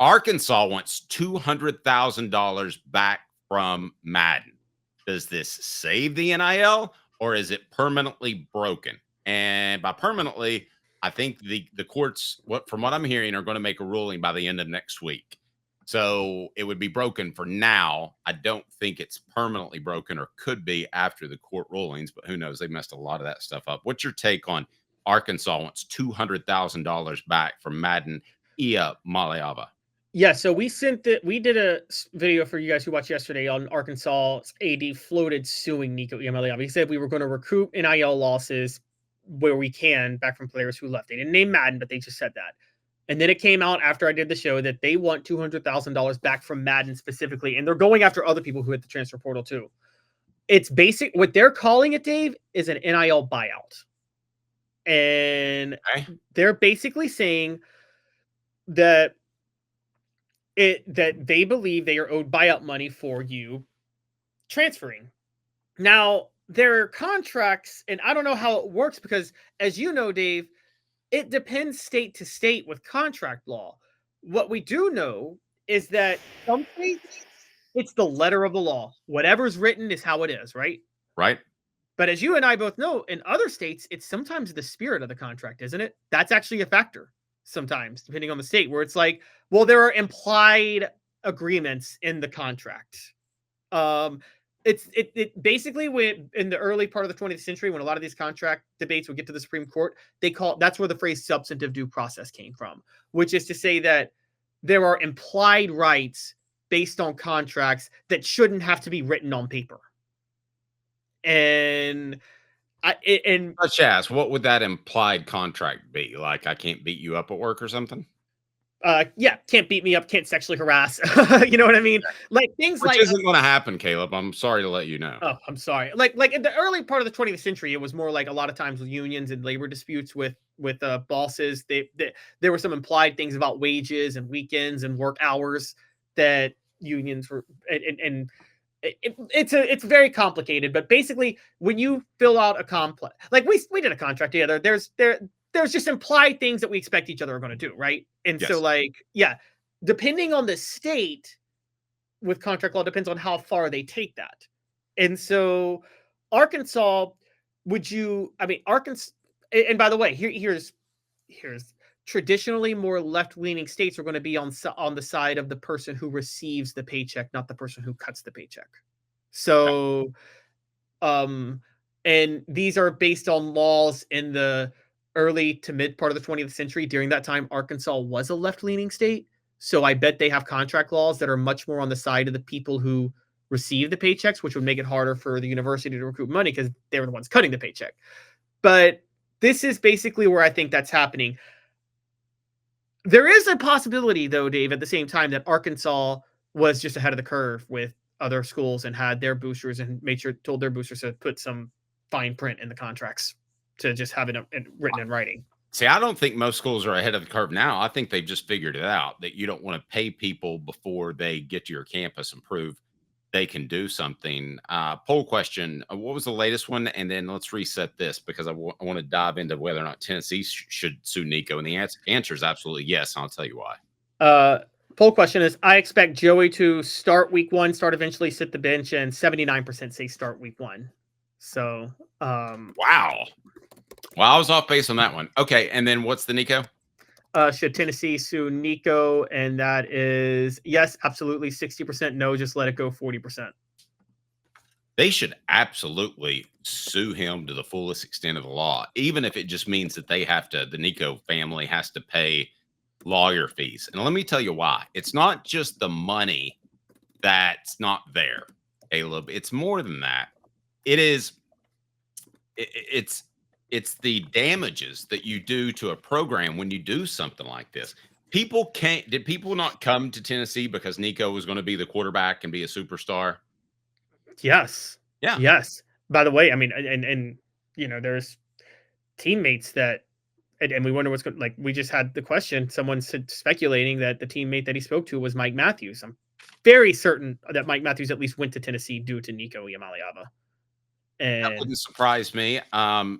Arkansas wants $200,000 back from Madden. Does this save the NIL or is it permanently broken? And by permanently, I think the courts, from what I'm hearing, are going to make a ruling by the end of next week. So it would be broken for now. I don't think it's permanently broken, or could be after the court rulings, but who knows? They messed a lot of that stuff up. What's your take on Arkansas wants $200,000 back from Madden Iamaleava? Yeah, so we did a video for you guys who watched yesterday on Arkansas AD floated suing Nico Iamaleava. He said we were going to recoup NIL losses where we can back from players who left. They didn't name Madden, but they just said that. And then it came out after I did the show that they want $200,000 back from Madden specifically, and they're going after other people who hit the transfer portal too. It's basic. What they're calling it, Dave, is an NIL buyout. And they're basically saying that that they believe they are owed buyout money for you transferring. Now, their contracts, and I don't know how it works because, as you know, Dave, it depends state to state with contract law. What we do know is that some states, it's the letter of the law. Whatever's written is how it is, right? Right. But as you and I both know, in other states, it's sometimes the spirit of the contract, isn't it? That's actually a factor sometimes, depending on the state, where it's like, well, there are implied agreements in the contract. It basically, when in the early part of the 20th century, when a lot of these contract debates would get to the Supreme Court, that's where the phrase substantive due process came from, which is to say that there are implied rights based on contracts that shouldn't have to be written on paper. And let's ask, what would that implied contract be? Like, I can't beat you up at work or something? Yeah, can't beat me up, can't sexually harass. You know what I mean? Like things Which isn't going to happen, Caleb. I'm sorry to let you know. Oh, I'm sorry. Like in the early part of the 20th century, it was more like a lot of times with unions and labor disputes with bosses. There were some implied things about wages and weekends and work hours that unions were, and it's very complicated. But basically, when you fill out a complex, like we did a contract together, there's just implied things that we expect each other are going to do, right? And yes. So, like, yeah, depending on the state with contract law, depends on how far they take that. And so, Arkansas, Arkansas, and by the way, here's traditionally more left-leaning states are going to be on the side of the person who receives the paycheck, not the person who cuts the paycheck. So, and these are based on laws in the early to mid part of the 20th century. During that time, Arkansas was a left-leaning state. So I bet they have contract laws that are much more on the side of the people who receive the paychecks, which would make it harder for the university to recoup money because they were the ones cutting the paycheck. But this is basically where I think that's happening. There is a possibility, though, Dave, at the same time that Arkansas was just ahead of the curve with other schools and had their boosters and told their boosters to put some fine print in the contracts to just have it written in writing. See, I don't think most schools are ahead of the curve now. I think they've just figured it out that you don't want to pay people before they get to your campus and prove they can do something. Poll question. What was the latest one? And then let's reset this because I want to dive into whether or not Tennessee should sue Nico. And the answer is absolutely yes. And I'll tell you why. Poll question is, I expect Joey to start week 1, start eventually, sit the bench, and 79% say start week 1. So, wow. Well, I was off base on that one. Okay, and then what's the Nico? Should Tennessee sue Nico? And that is yes, absolutely. 60%. No, just let it go. 40%. They should absolutely sue him to the fullest extent of the law, even if it just means that the Nico family has to pay lawyer fees. And let me tell you why. It's not just the money that's not there, Caleb. It's more than that. It's the damages that you do to a program when you do something like this. Did people not come to Tennessee because Nico was going to be the quarterback and be a superstar? Yes. Yeah. Yes. By the way, I mean, and you know, there's teammates that, and we wonder what's going, like, we just had the question, someone said, speculating that the teammate that he spoke to was Mike Matthews. I'm very certain that Mike Matthews at least went to Tennessee due to Nico Iamaleava. And that wouldn't surprise me. And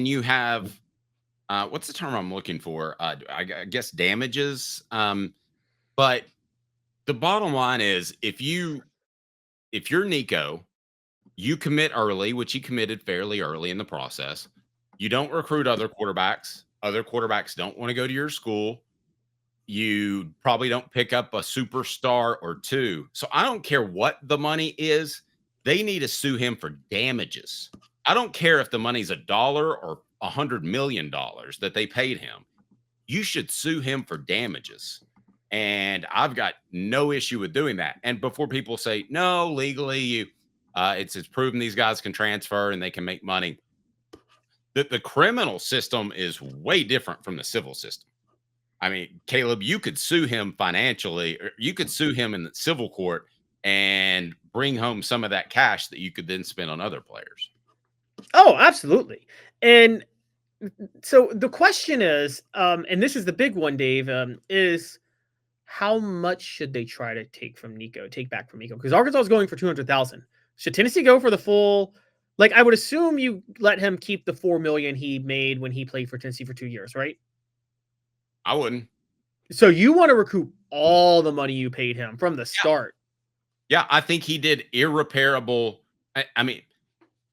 you have, what's the term I'm looking for? I guess damages. But the bottom line is if you're Nico, you commit early, which he committed fairly early in the process. You don't recruit other quarterbacks. Other quarterbacks don't want to go to your school. You probably don't pick up a superstar or two. So I don't care what the money is. They need to sue him for damages. I don't care if the money's $1 or $100 million that they paid him. You should sue him for damages. And I've got no issue with doing that. And before people say, no, legally, it's proven these guys can transfer and they can make money. The criminal system is way different from the civil system. I mean, Caleb, you could sue him financially, or you could sue him in the civil court and bring home some of that cash that you could then spend on other players. Oh, absolutely. And so the question is, and this is the big one, Dave, is how much should they try to take back from Nico? Because Arkansas is going for 200,000. Should Tennessee go for the full? Like, I would assume you let him keep the $4 million he made when he played for Tennessee for 2 years, right? I wouldn't. So you want to recoup all the money you paid him from the start. Yeah, I think he did irreparable. I mean,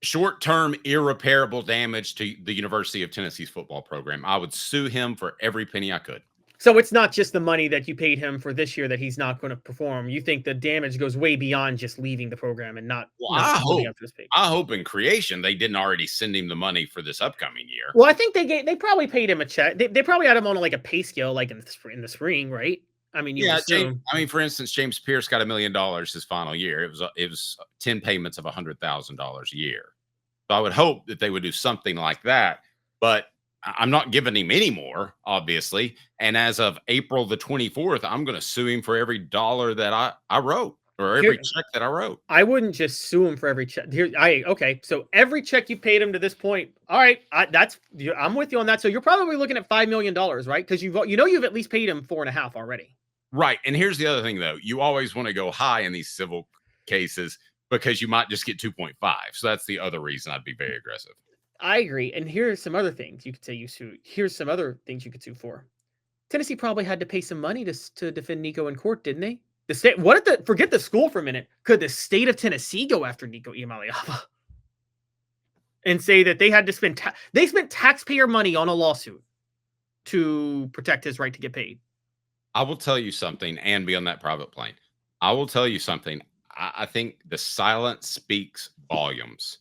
short-term irreparable damage to the University of Tennessee's football program. I would sue him for every penny I could. So it's not just the money that you paid him for this year that he's not going to perform. You think the damage goes way beyond just leaving the program and not. Well, I hope in creation they didn't already send him the money for this upcoming year. Well, I think they probably paid him a check. They probably had him on like a pay scale, like in the spring, right? I mean, for instance, James Pierce got $1 million his final year. It was 10 payments of $100,000 a year. So I would hope that they would do something like that, but I'm not giving him any more, obviously. And as of April the 24th, I'm going to sue him for every dollar that I wrote, or every check that I wrote. I wouldn't just sue him for every check. Okay. So every check you paid him to this point. All right. I'm with you on that. So you're probably looking at $5 million, right? Because you've at least paid him 4.5 already. Right. And here's the other thing, though. You always want to go high in these civil cases because you might just get 2.5. So that's the other reason I'd be very aggressive. I agree. And here's some other things you could say you sue. Here's some other things you could sue for. Tennessee probably had to pay some money to defend Nico in court, didn't they? The state. Forget the school for a minute. Could the state of Tennessee go after Nico Iamaleava and say that they had to spend they spent taxpayer money on a lawsuit to protect his right to get paid? I will tell you something, and be on that private plane. I will tell you something. I think the silence speaks volumes.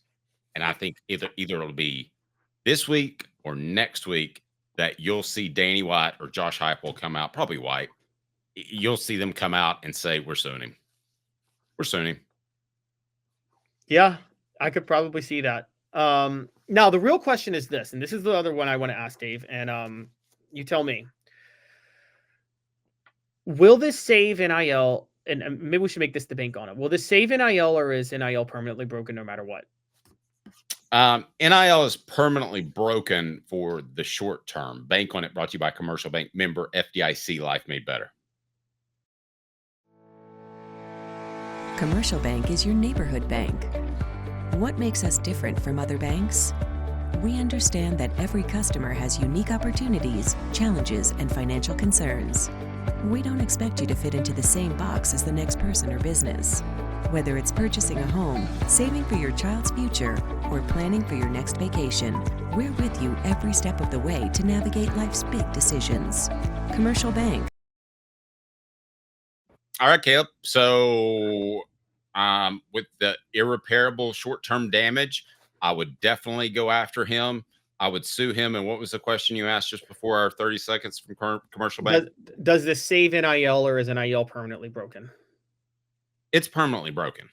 And I think either it'll be this week or next week that you'll see Danny White or Josh Heupel come out, probably White. You'll see them come out and say, we're suing him. We're suing him. Yeah, I could probably see that. Now, the real question is this, and this is the other one I want to ask Dave, and you tell me. Will this save NIL, and maybe we should make this the bank on it. Will this save NIL, or is NIL permanently broken no matter what? NIL is permanently broken for the short term. Bank on it, brought to you by Commercial Bank, member FDIC, Life Made Better. Commercial Bank is your neighborhood bank. What makes us different from other banks? We understand that every customer has unique opportunities, challenges, and financial concerns. We don't expect you to fit into the same box as the next person or business. Whether it's purchasing a home, saving for your child's future, or planning for your next vacation, we're with you every step of the way to navigate life's big decisions. Commercial Bank. All right, Caleb. So with the irreparable short-term damage, I would definitely go after him. I would sue him. And what was the question you asked just before our 30 seconds from Commercial Bank? Does this save NIL, or is NIL permanently broken? It's permanently broken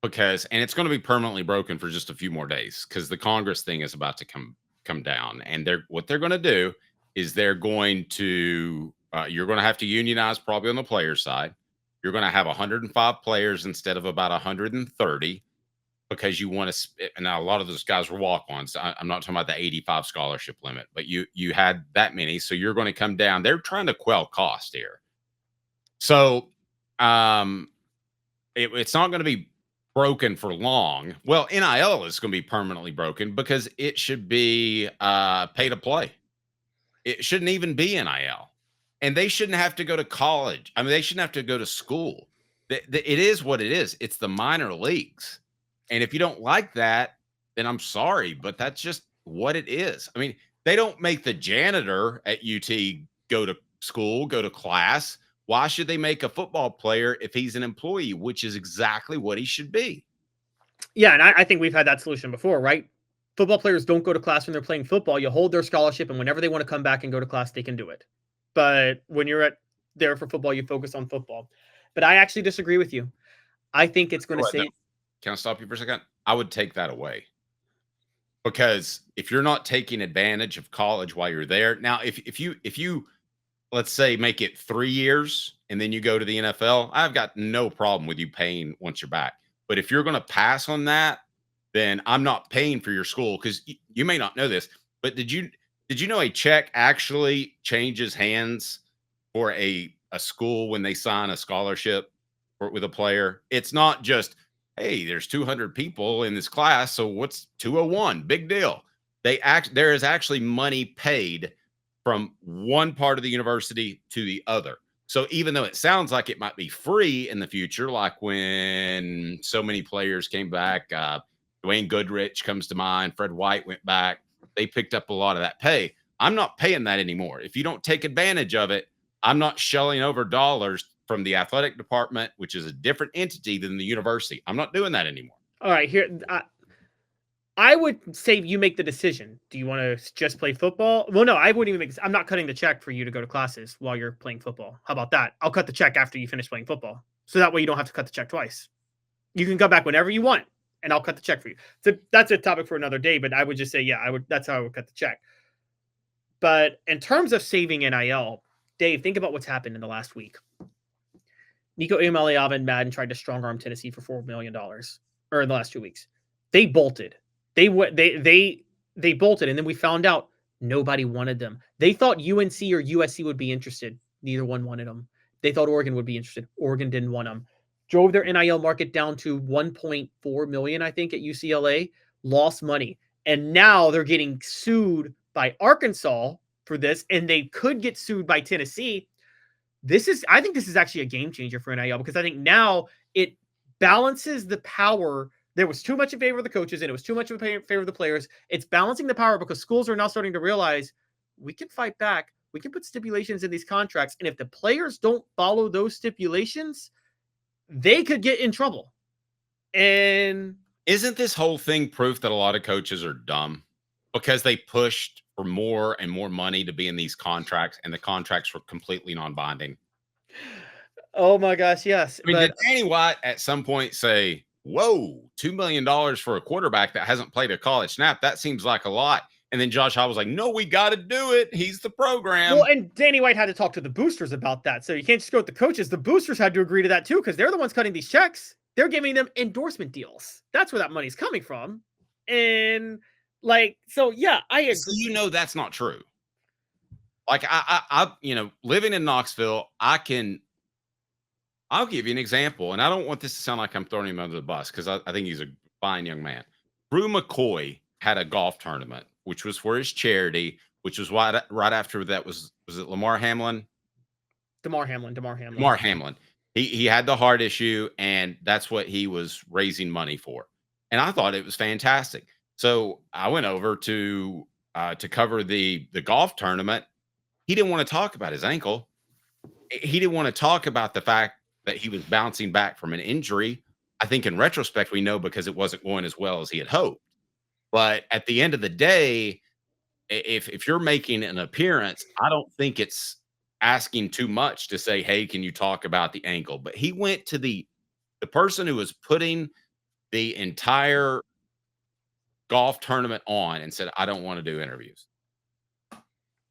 and it's going to be permanently broken for just a few more days because the Congress thing is about to come down. And what they're going to do is they're going to, you're going to have to unionize probably on the player side. You're going to have 105 players instead of about 130 because you want to, and now a lot of those guys were walk-ons. I'm not talking about the 85 scholarship limit, but you had that many. So you're going to come down. They're trying to quell cost here. So, it's not going to be broken for long. Well, NIL is going to be permanently broken because it should be pay to play. It shouldn't even be NIL. and they shouldn't have to go to college. I mean, they shouldn't have to go to school. It is what it is. It's the minor leagues. And if you don't like that, then I'm sorry, but that's just what it is. I mean, they don't make the janitor at UT go to school, go to class. Why should they make a football player if he's an employee, which is exactly what he should be? Yeah, and I think we've had that solution before, right? Football players don't go to class when they're playing football. You hold their scholarship, and whenever they want to come back and go to class, they can do it. But when you're there for football, you focus on football. But I actually disagree with you. I think it's going to say. Can I stop you for a second? I would take that away. Because if you're not taking advantage of college while you're there, now if you let's say make it 3 years and then you go to the NFL, I've got no problem with you paying once you're back. But if you're going to pass on that, then I'm not paying for your school, because you may not know this, but did you know a check actually changes hands for a school when they sign a scholarship with a player? It's not just, hey, there's 200 people in this class, so what's 201? Big deal. There is actually money paid from one part of the university to the other. So even though it sounds like it might be free in the future, like when so many players came back, Dwayne Goodrich comes to mind, Fred White went back, they picked up a lot of that pay. I'm not paying that anymore. If you don't take advantage of it, I'm not shelling over dollars from the athletic department, which is a different entity than the university. I'm not doing that anymore. All right, here, I would say you make the decision. Do you want to just play football? Well, no, I wouldn't even I'm not cutting the check for you to go to classes while you're playing football. How about that? I'll cut the check after you finish playing football. So that way you don't have to cut the check twice. You can come back whenever you want, and I'll cut the check for you. So that's a topic for another day, but I would just say, yeah, that's how I would cut the check. But in terms of saving NIL, Dave, think about what's happened in the last week. Nico Iamaleava and Madden tried to strong arm Tennessee for $4 million, or in the last 2 weeks. They bolted. They bolted, and then we found out nobody wanted them. They thought UNC or USC would be interested. Neither one wanted them. They thought Oregon would be interested. Oregon didn't want them. Drove their NIL market down to 1.4 million, I think, at UCLA. Lost money, and now they're getting sued by Arkansas for this, and they could get sued by Tennessee. I think this is actually a game changer for NIL, because I think now it balances the power. There was too much in favor of the coaches, and it was too much in favor of the players. It's balancing the power, because schools are now starting to realize we can fight back. We can put stipulations in these contracts, and if the players don't follow those stipulations, they could get in trouble. And isn't this whole thing proof that a lot of coaches are dumb? Because they pushed for more and more money to be in these contracts, and the contracts were completely non-binding. Oh my gosh, yes. I mean, did Danny White at some point say, whoa, $2 million for a quarterback that hasn't played a college snap? That seems like a lot. And then Josh Hall was like, no, we got to do it. He's the program. Well, and Danny White had to talk to the boosters about that. So you can't just go with the coaches. The boosters had to agree to that too, because they're the ones cutting these checks. They're giving them endorsement deals. That's where that money's coming from. And so yeah, I agree. So that's not true. Like I living in Knoxville, I'll give you an example, and I don't want this to sound like I'm throwing him under the bus, because I think he's a fine young man. Brew McCoy had a golf tournament, which was for his charity, which was right after that was it Lamar Hamlin? Damar Hamlin. He had the heart issue, and that's what he was raising money for. And I thought it was fantastic. So I went over to cover the golf tournament. He didn't want to talk about his ankle. He didn't want to talk about the fact that he was bouncing back from an injury. I think in retrospect, we know because it wasn't going as well as he had hoped. But at the end of the day, if you're making an appearance, I don't think it's asking too much to say, hey, can you talk about the ankle? But he went to the person who was putting the entire golf tournament on and said, I don't want to do interviews.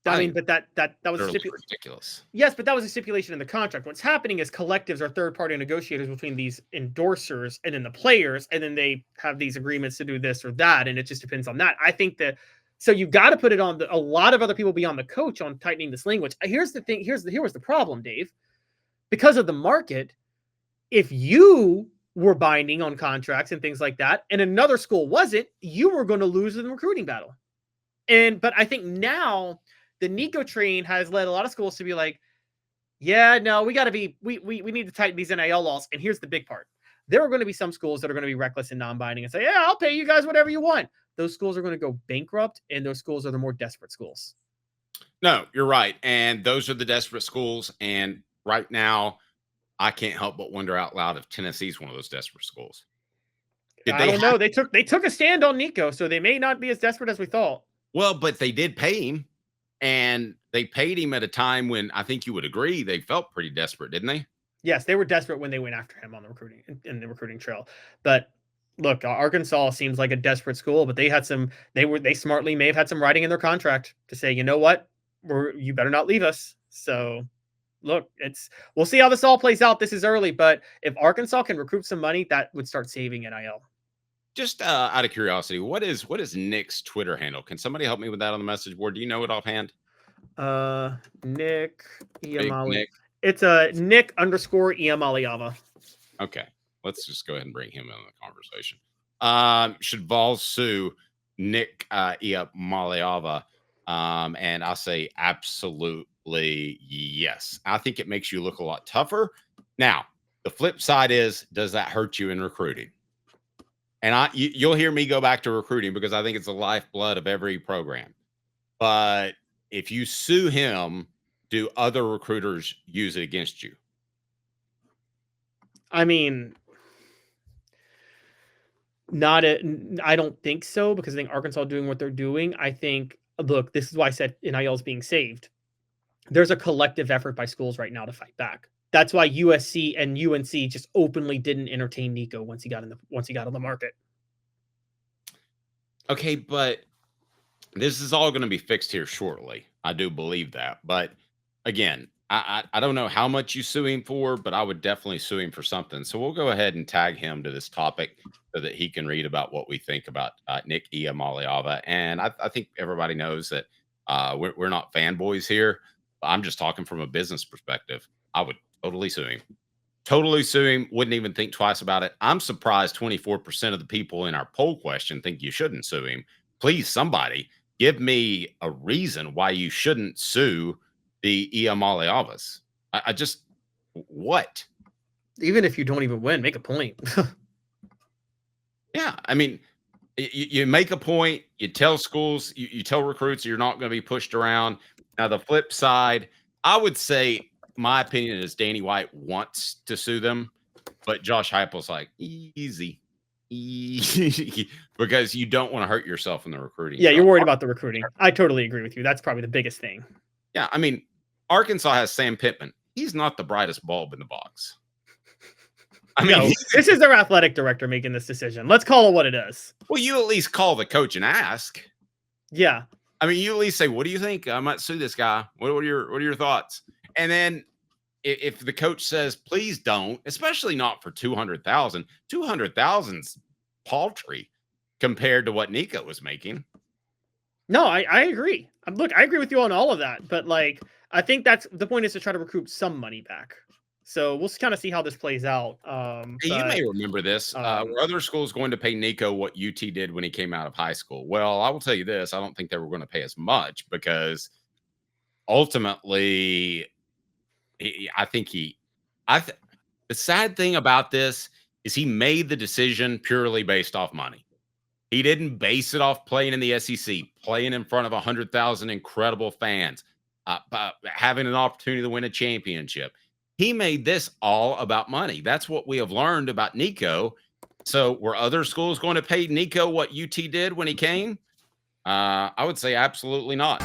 I mean, but that was ridiculous. Yes, but that was a stipulation in the contract. What's happening is collectives are third-party negotiators between these endorsers and then the players, and then they have these agreements to do this or that, and it just depends on that. I think that so you got to put it on a lot of other people beyond the coach on tightening this language. Here's the thing. Here was the problem, Dave. Because of the market, if you were binding on contracts and things like that, and another school wasn't, you were going to lose in the recruiting battle. But I think now the Nico train has led a lot of schools to be like, Yeah, no, we got to be, we need to tighten these NIL laws. And here's the big part. There are going to be some schools that are going to be reckless and non-binding and say, yeah, I'll pay you guys whatever you want. Those schools are going to go bankrupt, and those schools are the more desperate schools. No, you're right. And those are the desperate schools. And right now, I can't help but wonder out loud if Tennessee's one of those desperate schools. I don't know. They took a stand on Nico, so they may not be as desperate as we thought. Well, but they did pay him, and they paid him at a time when I think you would agree they felt pretty desperate, didn't they? Yes, they were desperate when they went after him on the recruiting in the recruiting trail. But look, Arkansas seems like a desperate school, but they smartly may have had some writing in their contract to say, you know what, you better not leave us. So look, we'll see how this all plays out. This is early, but if Arkansas can recruit some money, that would start saving NIL. Just out of curiosity, what is Nick's Twitter handle? Can somebody help me with that on the message board? Do you know it offhand? Nick Iamaleava. Nick. It's a Nick _ Iamaleava. Okay, let's just go ahead and bring him in the conversation. Should Vols sue Nick Iamaleava? And I say absolutely yes. I think it makes you look a lot tougher. Now, the flip side is, does that hurt you in recruiting? And you'll hear me go back to recruiting because I think it's the lifeblood of every program. But if you sue him, do other recruiters use it against you? I mean, I don't think so, because I think Arkansas doing what they're doing. I think, look, this is why I said NIL is being saved. There's a collective effort by schools right now to fight back. That's why USC and UNC just openly didn't entertain Nico once he got on the market. Okay, but this is all going to be fixed here shortly. I do believe that. But again, I don't know how much you sue him for, but I would definitely sue him for something. So we'll go ahead and tag him to this topic so that he can read about what we think about Nick Iamaleava. And I think everybody knows that we're not fanboys here. I'm just talking from a business perspective. I would totally sue him. Totally sue him. Wouldn't even think twice about it. I'm surprised 24% of the people in our poll question think you shouldn't sue him. Please, somebody give me a reason why you shouldn't sue the Iamaleavas. I just, what? Even if you don't even win, make a point. Yeah, I mean, you make a point. You tell schools, you tell recruits you're not going to be pushed around. Now, the flip side, I would say, my opinion is Danny White wants to sue them, but Josh Heupel's like, easy, because you don't want to hurt yourself in the recruiting. Yeah, you're worried about the recruiting. I totally agree with you. That's probably the biggest thing. Yeah, I mean, Arkansas has Sam Pittman. He's not the brightest bulb in the box. I mean, no, this is their athletic director making this decision. Let's call it what it is. Well, you at least call the coach and ask. Yeah. I mean, you at least say, what do you think? I might sue this guy. What are your thoughts? And then if the coach says, please don't, especially not for $200,000, $200,000's paltry compared to what Nico was making. No, I agree. Look, I agree with you on all of that. But like, I think that's the point, is to try to recoup some money back. So we'll kind of see how this plays out. You may remember this. Were other schools going to pay Nico what UT did when he came out of high school? Well, I will tell you this. I don't think they were going to pay as much, because ultimately, the sad thing about this is he made the decision purely based off money. He didn't base it off playing in the SEC, playing in front of 100,000 incredible fans, having an opportunity to win a championship. He made this all about money. That's what we have learned about Nico. So were other schools going to pay Nico what UT did when he came? I would say absolutely not.